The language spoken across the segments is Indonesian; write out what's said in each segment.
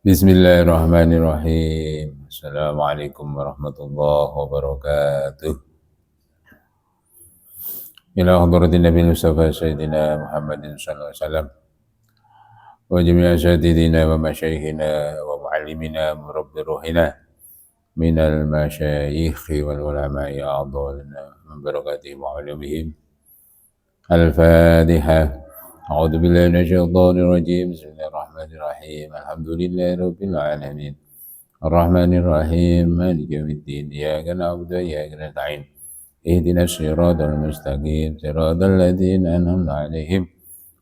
Bismillahirrahmanirrahim. Assalamualaikum warahmatullahi wabarakatuh. Ila hadratin Nabi Mustafa Sayyidina Muhammadin sallallahu alaihi wasallam wa jami'a asatidina wa masyayikhina wa muallimina murabbi ruhina minal masyayikhi wal ulama'i a'dhalna min barakatihim wa ulumihim. Al-Fatihah. A'udzu billahi minasyaitonir rajim. Bismillahirrahmanirrahim. Alhamdulillahi rabbil alamin. Ar-Rahmanir Rahim. Maliki yaumiddin. Iyyaka na'budu wa iyyaka nasta'in. Ihdinas siratal mustaqim. Siratal ladzina an'amta 'alaihim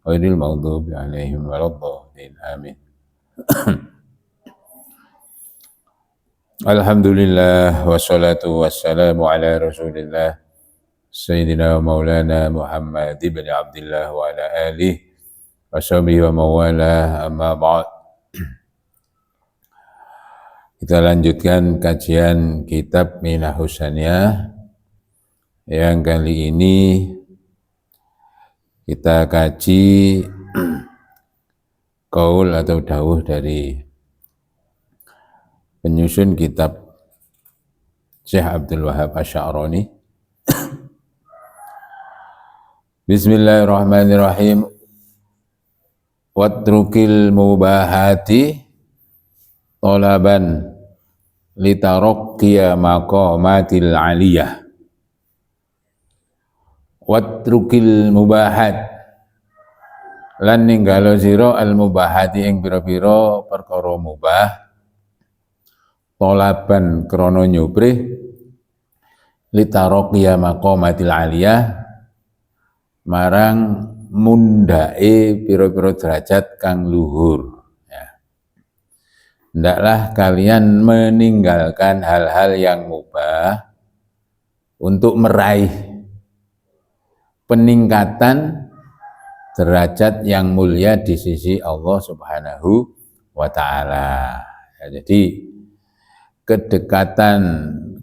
ghairil maghdubi 'alaihim waladdallin. Amin. Alhamdulillah wassalatu wassalamu ala Rasulillah Sayyidina Maulana Muhammad ibn Abdullah wa ala alihi wa sahbihi wa mawalah, amma ba'd. Kita lanjutkan kajian kitab Minah Husaniyah. Yang kali ini kita kaji qaul atau dawuh dari penyusun kitab Syekh Abdul Wahab Asy-Sya'rani. Bismillahirrahmanirrahim. Watrukil mubahati talaban litaraqqiya maqamatil aliyah. Watrukil mubahat lan ninggalo sira al mubahati ing pira-pira perkara mubah talaban krana nyubrih litaraqqiya maqamatil aliyah marang mundake pira-pira derajat kang luhur. Ya. Hendaklah kalian meninggalkan hal-hal yang mubah untuk meraih peningkatan derajat yang mulia di sisi Allah Subhanahu wa Ta'ala. Ya, jadi kedekatan,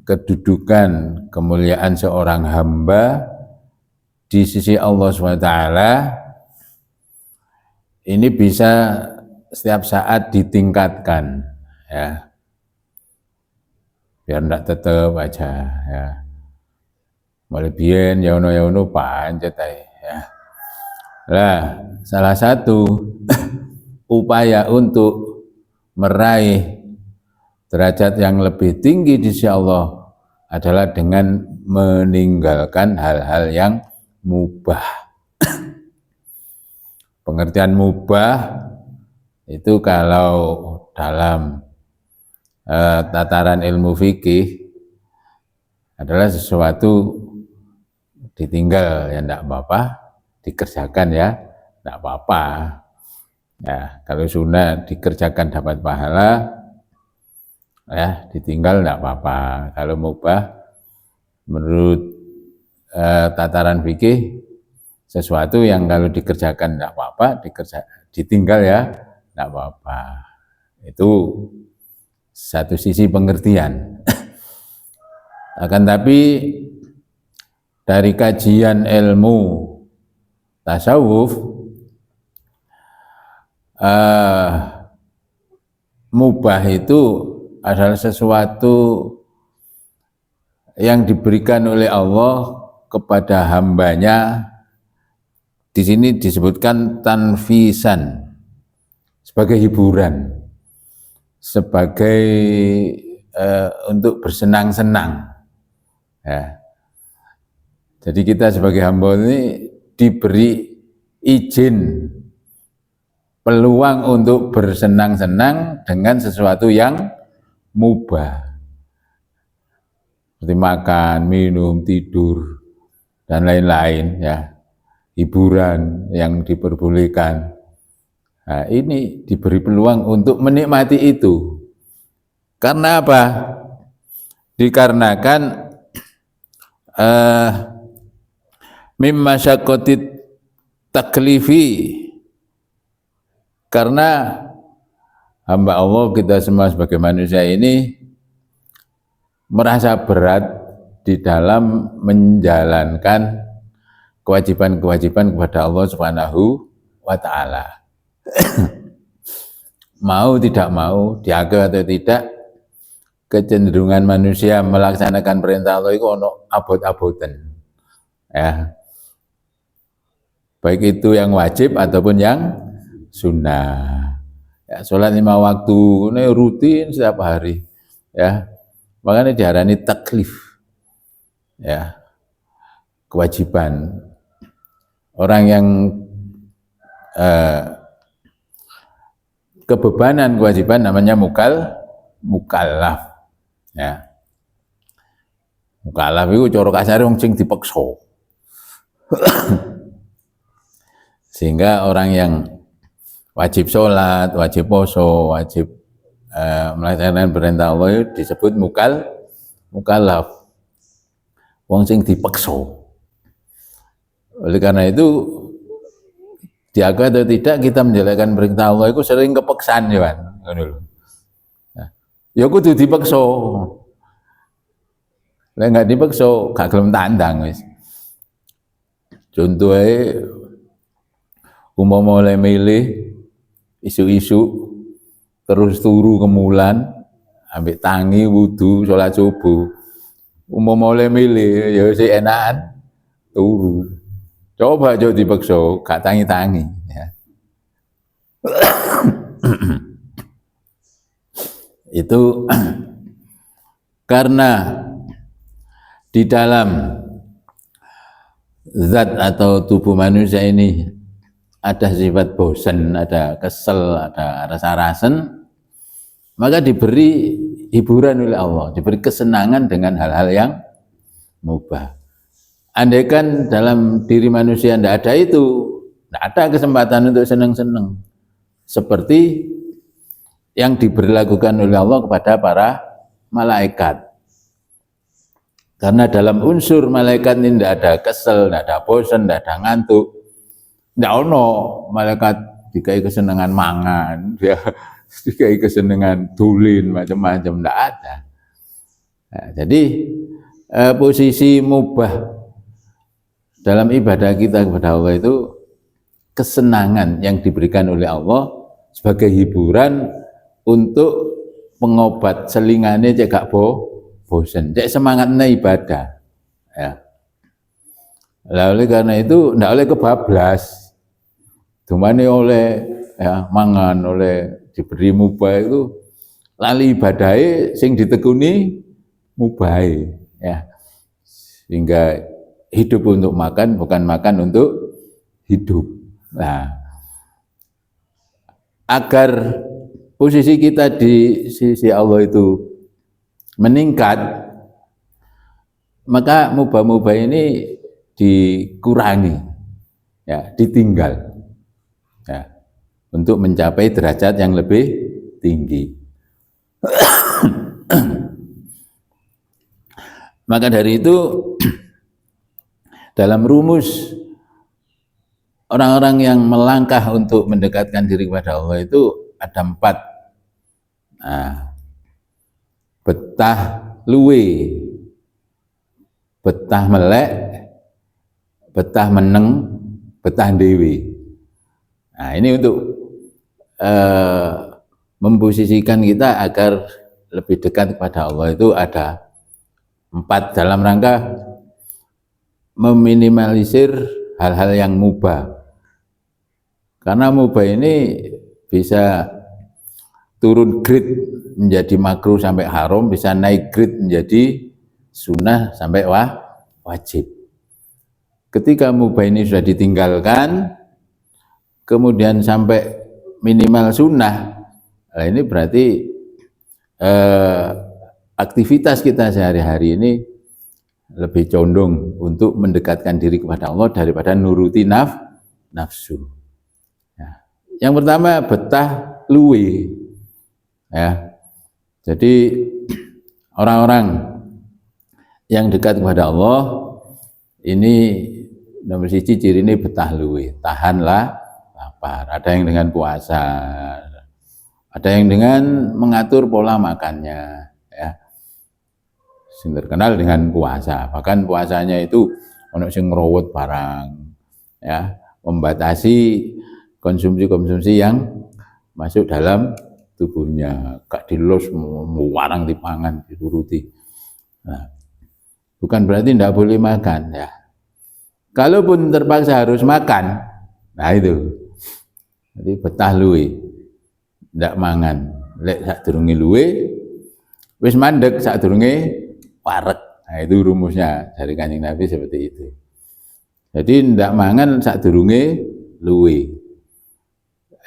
kedudukan, kemuliaan seorang hamba di sisi Allah SWT ini bisa setiap saat ditingkatkan, ya, biar tidak tetap aja, ya. Mulai biyen ya ono pancet ae, ya. Lah, salah satu upaya untuk meraih derajat yang lebih tinggi di sisi Allah adalah dengan meninggalkan hal-hal yang mubah. Pengertian mubah itu kalau dalam tataran ilmu fikih adalah sesuatu ditinggal ya enggak apa-apa, dikerjakan ya enggak apa-apa. Ya, kalau sunnah dikerjakan dapat pahala, ya ditinggal enggak apa-apa. Kalau mubah menurut tataran fikih sesuatu yang kalau dikerjakan tidak apa-apa, ditinggal ya tidak apa-apa. Itu satu sisi pengertian. Akan tapi dari kajian ilmu tasawuf, mubah itu adalah sesuatu yang diberikan oleh Allah kepada hambanya. Di sini disebutkan tanfisan, sebagai hiburan, sebagai untuk bersenang-senang. Ya. Jadi kita sebagai hamba ini diberi izin, peluang untuk bersenang-senang dengan sesuatu yang mubah, seperti makan, minum, tidur, dan lain-lain, ya, hiburan yang diperbolehkan. Nah, ini diberi peluang untuk menikmati itu. Karena apa? Dikarenakan mimma syaqqatit taklifi, karena hamba Allah, kita semua sebagai manusia ini merasa berat di dalam menjalankan kewajiban-kewajiban kepada Allah Subhanahu wa Ta'ala. mau tidak mau, diakui atau tidak, kecenderungan manusia melaksanakan perintah Allah itu ono abot-aboten. Ya. Baik itu yang wajib ataupun yang sunnah. Ya, sholat 5 waktu ini rutin setiap hari. Ya. Makanya diarani taklif. Ya. Kewajiban. Orang yang kebebanan kewajiban namanya mukallaf. Ya. Mukallaf itu cara kasare wong sing dipaksa. Sehingga orang yang wajib sholat, wajib poso, wajib melaksanakan perintah Allah itu disebut mukallaf. Wong sing dipaksa. Oleh karena itu diakui atau tidak kita menjalankan perintah Allah itu sering kepaksaan ya kan. Ya kudu dipaksa. Lah enggak dipaksa gak gelem tandang wis. Contohnya umpama oleh milih isu-isu terus turu kemulan ambek tangi wudu sholat subuh. Umpama oleh milih ya sik enakan turu. Coba aja dipaksa gak tangi-tangi ya. Itu karena di dalam zat atau tubuh manusia ini ada sifat bosan, ada kesel, ada rasa rasen, maka diberi hiburan oleh Allah, diberi kesenangan dengan hal-hal yang mubah. Andaikan dalam diri manusia tidak ada itu, tidak ada kesempatan untuk senang-senang. Seperti yang diberlakukan oleh Allah kepada para malaikat. Karena dalam unsur malaikat ini tidak ada kesel, tidak ada bosan, tidak ada ngantuk. Tidak ono malaikat dikai kesenangan mangan, dia dikai kesenangan tulin macam-macam, tidak ada. Nah, jadi posisi mubah dalam ibadah kita kepada Allah itu kesenangan yang diberikan oleh Allah sebagai hiburan untuk pengobat selingannya cek gak bosan, cek semangatnya ibadah. Ya. Lalu karena itu tidak oleh kebablas, dumane oleh ya, mangan, oleh diberi mubah itu lali ibadahnya sing ditekuni mubah ya. Sehingga hidup untuk makan bukan makan untuk hidup. Nah, agar posisi kita di sisi Allah itu meningkat, maka mubah-mubah ini dikurangi, ya, ditinggal, ya, untuk mencapai derajat yang lebih tinggi. Maka dari itu dalam rumus orang-orang yang melangkah untuk mendekatkan diri kepada Allah itu ada 4. Nah, betah luwe, betah melek, betah meneng, betah dewi. Nah, ini untuk memposisikan kita agar lebih dekat kepada Allah itu ada 4 dalam rangka meminimalisir hal-hal yang mubah. Karena mubah ini bisa turun grade menjadi makruh sampai haram, bisa naik grade menjadi sunnah sampai wajib. Ketika mubah ini sudah ditinggalkan, kemudian sampai minimal sunnah, nah ini berarti aktivitas kita sehari-hari ini lebih condong untuk mendekatkan diri kepada Allah daripada nuruti nafsu. Ya. Yang pertama betah luwe, ya. Jadi orang-orang yang dekat kepada Allah ini nomor 1 ciri ini betah luwe, tahanlah lapar. Ada yang dengan puasa, ada yang dengan mengatur pola makannya, ya. Sing terkenal dengan puasa, bahkan puasanya itu ono sing ngrowot barang, ya, membatasi konsumsi-konsumsi yang masuk dalam tubuhnya, gak dilus warang dipangan dituruti. Nah, bukan berarti tidak boleh makan ya. Kalaupun terpaksa harus makan, nah itu, jadi betah luwe, tidak mangan. Lek sadurunge luwe, wis mandek sadurunge wareg. Nah itu rumusnya dari Kanjeng Nabi seperti itu. Jadi tidak mangan sadurunge luwe,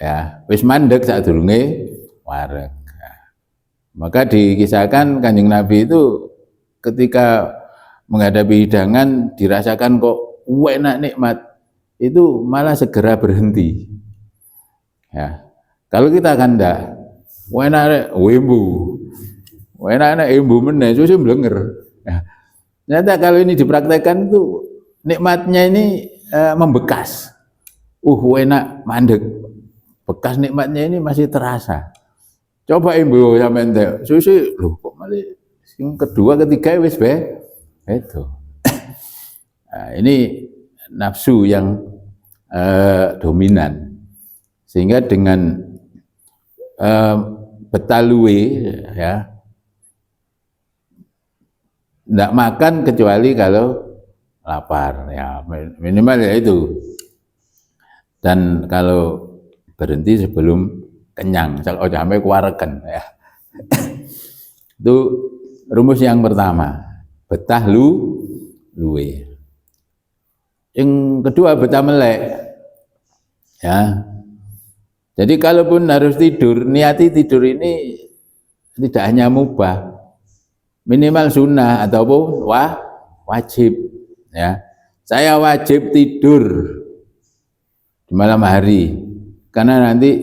ya wis mandek sadurunge wareg. Nah, maka dikisahkan Kanjeng Nabi itu ketika menghadapi hidangan dirasakan kok enak nikmat, itu malah segera berhenti. Ya, kalau kita kan enggak, enak wembu, enak embu meneh, susu blenger. Ya, ternyata kalau ini dipraktekkan tuh nikmatnya ini membekas. Enak mandek, bekas nikmatnya ini masih terasa. Coba embu sampean entek, susu loh kok malah sing kedua ketiga wis itu. Nah, ini nafsu yang dominan, sehingga dengan betalue ya tidak makan kecuali kalau lapar ya, minimal ya itu, dan kalau berhenti sebelum kenyang, kalau sampai kuareken ya. Itu rumus yang pertama, betah luwe. Yang kedua betah melek ya. Jadi kalaupun harus tidur, niati tidur ini tidak hanya mubah, minimal sunnah ataupun wajib ya. Saya wajib tidur di malam hari karena nanti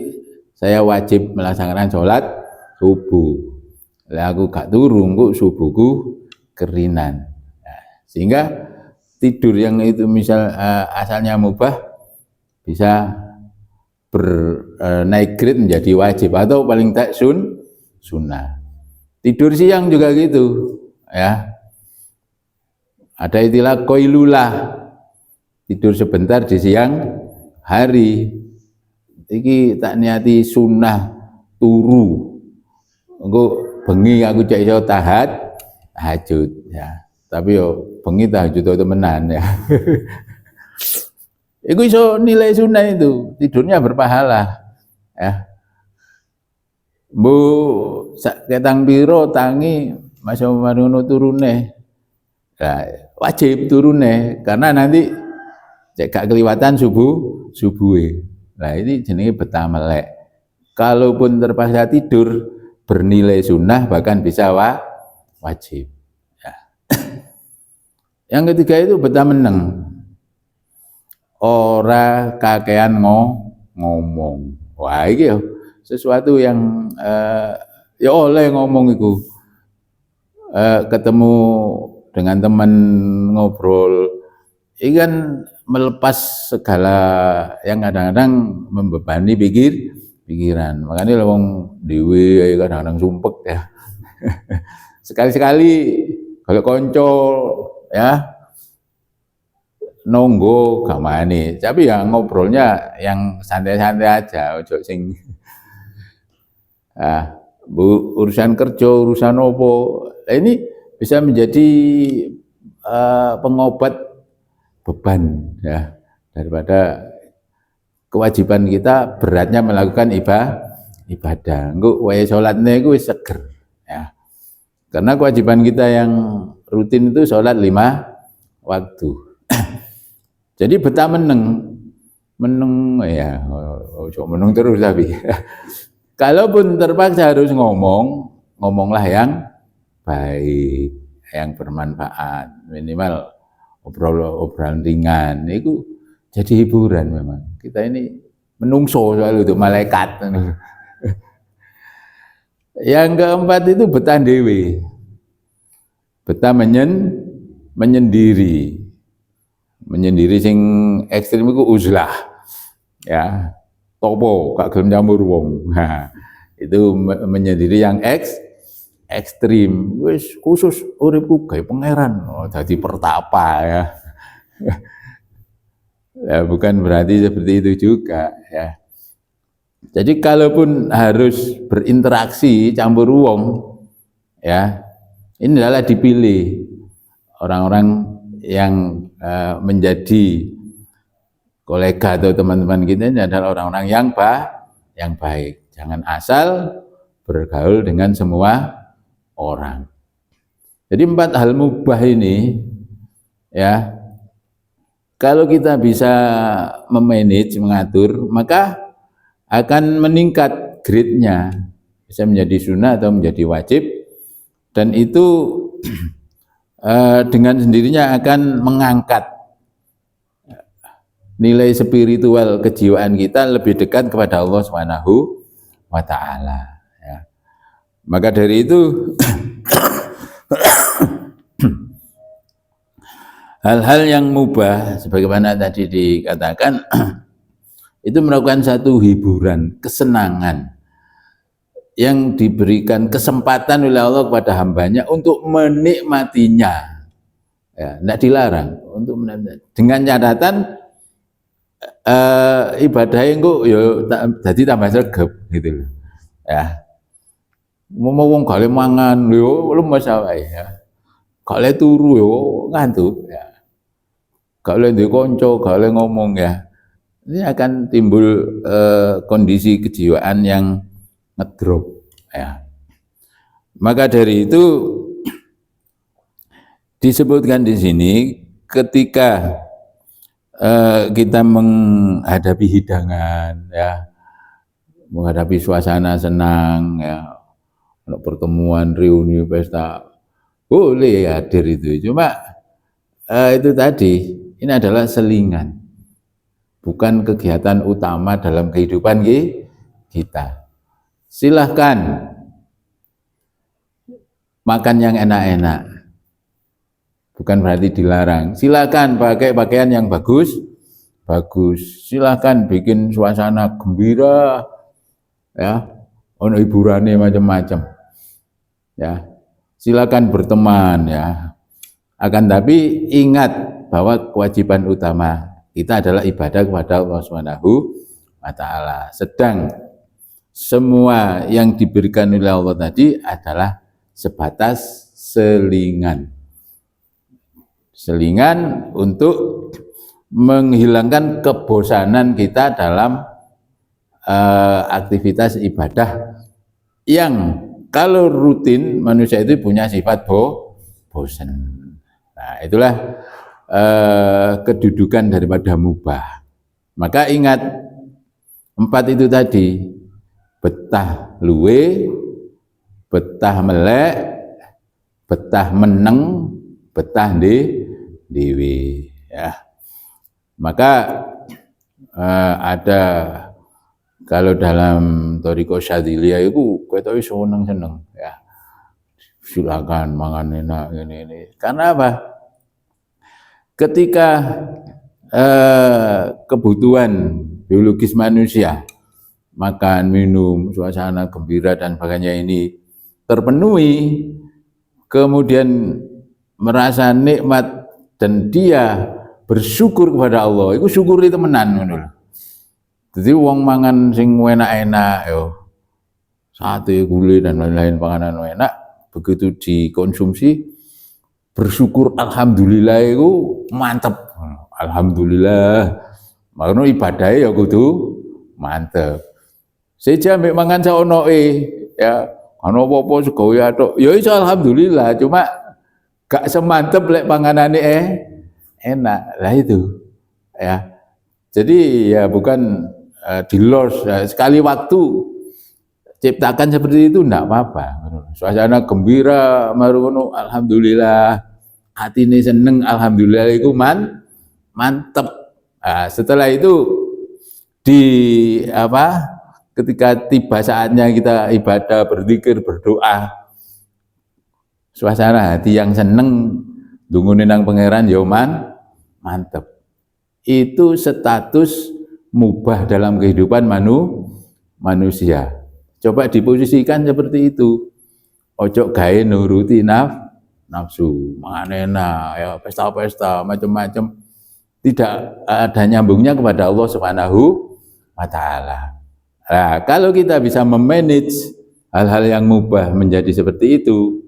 saya wajib melaksanakan sholat subuh. Lah aku gak turu, kok subuhku kerinan. Nah, sehingga tidur yang itu misal asalnya mubah bisa naik grade menjadi wajib atau paling tak sunnah. Tidur siang juga gitu ya. Ada istilah qailulah, tidur sebentar di siang hari. Iki tak niati sunnah turu. Engko bengi aku cek iso tahajud ya. Tapi yo bengi tahajud temenan ya. Iku iso nilai sunnah itu, tidurnya berpahala ya. Bu ketang piro tangi masa marono turune. Nah, wajib turune karena nanti cek gak keliwatan subuhe. Nah, ini jenenge betah melek. Kalaupun terpaksa tidur bernilai sunnah bahkan bisa wajib. Ya. Yang ketiga itu betah meneng. Ora kakean ngomong. Wah iki ya sesuatu yang ya oleh ngomong itu. Ketemu dengan teman ngobrol, ini kan melepas segala yang kadang-kadang membebani pikiran. Makanya wong dhewe kadang-kadang sumpek ya. Sekali-sekali kalau konco ya nonggo gamane, tapi ya ngobrolnya yang santai-santai aja, ojo sing urusan kerja, urusan opo. Ini bisa menjadi pengobat beban ya, daripada kewajiban kita beratnya melakukan ibadah. Engko wae salatne iku wis seger ya. Karena kewajiban kita yang rutin itu salat 5 waktu. Jadi betah meneng ya, ojo meneng terus tapi. Kalaupun terpaksa harus ngomonglah yang baik, yang bermanfaat, minimal obrolan ringan. Itu jadi hiburan memang. Kita ini menungso soal itu malaikat. Yang keempat itu betah dewe, betah menyendiri sing ekstrim itu uzlah ya, topo gak gelem nyampur wong. Nah, itu menyendiri yang ekstrim, wis khusus uripku gawe pangeran, dadi pertapa ya. Ya bukan berarti seperti itu juga ya. Jadi kalaupun harus berinteraksi campur wong, ya ini adalah dipilih orang-orang yang menjadi kolega atau teman-teman kita ini adalah orang-orang yang baik. Jangan asal bergaul dengan semua orang. Jadi 4 hal mubah ini, ya, kalau kita bisa memanage, mengatur, maka akan meningkat grade-nya, bisa menjadi sunnah atau menjadi wajib, dan itu dengan sendirinya akan mengangkat nilai spiritual kejiwaan kita lebih dekat kepada Allah Subhanahu wa Ta'ala. Ya. Maka dari itu hal-hal yang mubah sebagaimana tadi dikatakan itu merupakan satu hiburan, kesenangan yang diberikan kesempatan oleh Allah kepada hambanya untuk menikmatinya, ya, tidak dilarang untuk menikmati. Dengan catatan ibadah itu ya jadi tambah sregep gitu loh, ya. Mau wong gale mangan yo lemes awake, ya. Gale turu yo ngantuk, ya. Gale ndek kanca, gale ngomong, ya. Ini akan timbul kondisi kejiwaan yang ngedrop, ya. Maka dari itu disebutkan di sini ketika kita menghadapi hidangan, ya, menghadapi suasana senang, ya, pertemuan, reuni, pesta, boleh hadir itu. Cuma itu tadi, ini adalah selingan, bukan kegiatan utama dalam kehidupan kita. Silahkan makan yang enak-enak, bukan berarti dilarang. Silahkan pakai pakaian yang bagus. Silahkan bikin suasana gembira, ya, ono hiburane macam-macam, ya. Silahkan berteman, ya. Akan tapi ingat bahwa kewajiban utama kita adalah ibadah kepada Allah Subhanahu wa Ta'ala. Sedang semua yang diberikan oleh Allah tadi adalah sebatas selingan. Selingan untuk menghilangkan kebosanan kita dalam aktivitas ibadah yang kalau rutin manusia itu punya sifat bosan. Nah, itulah kedudukan daripada mubah. Maka ingat 4 itu tadi, betah luwe, betah melek, betah meneng, betah dewi, ya. Maka ada kalau dalam Thariqah Syadziliyah itu kita seneng, ya. Silakan mangan enak ini. Karena apa? Ketika kebutuhan biologis manusia, makan, minum, suasana gembira dan sebagainya ini terpenuhi, kemudian merasa nikmat dan dia bersyukur kepada Allah, itu syukuri temenan ngono lho. Jadi wong mangan sing enak-enak yo, sate, gulai dan lain-lain panganan enak, begitu dikonsumsi bersyukur alhamdulillah itu mantep. Alhamdulillah. Makanya ibadahnya ya kudu mantep. Seja ambek mangan saonoke, ya, ana apa-apa segawe atok. Ya iso alhamdulillah, cuma gak semantep lek panganane enak. Lah itu, ya. Jadi ya bukan di los, sekali waktu ciptakan seperti itu enggak apa-apa. Suasana gembira marono alhamdulillah, hati ini seneng alhamdulillah itu mantep. Nah, setelah itu ketika tiba saatnya kita ibadah, berzikir, berdoa, suasana hati yang seneng ndungune nang pangeran ya mantep. Itu status mubah dalam kehidupan manusia. Coba diposisikan seperti itu. Ojo gawe nuruti nafsu, mangan enak, ya, pesta-pesta macam-macam. Tidak ada nyambungnya kepada Allah Subhanahu wa Ta'ala. Nah, kalau kita bisa memanage hal-hal yang mubah menjadi seperti itu,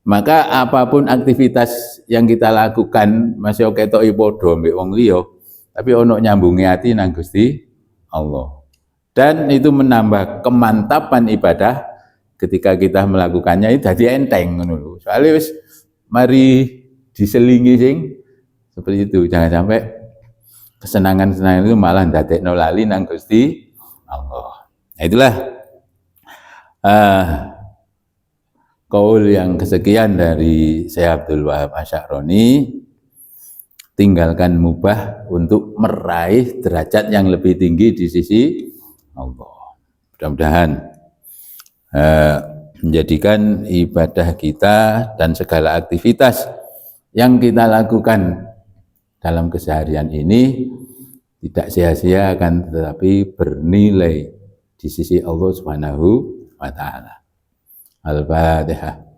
maka apapun aktivitas yang kita lakukan masih oke tok padha mbek wong liya, tapi ono nyambungi ati nang Gusti Allah. Dan itu menambah kemantapan ibadah ketika kita melakukannya itu jadi enteng ngono lho. Soale wis mari diselingi sing seperti itu. Jangan sampai kesenangan-kesenangan itu malah ndadekno lali nang Gusti Allah. Nah, itulah kaul yang kesekian dari Syekh Abdul Wahab Asy'aroni. Tinggalkan mubah untuk meraih derajat yang lebih tinggi di sisi Allah. Mudah-mudahan menjadikan ibadah kita dan segala aktivitas yang kita lakukan dalam keseharian ini tidak sia-sia akan tetapi bernilai di sisi Allah Subhanahu wa taala. Al-Fatihah.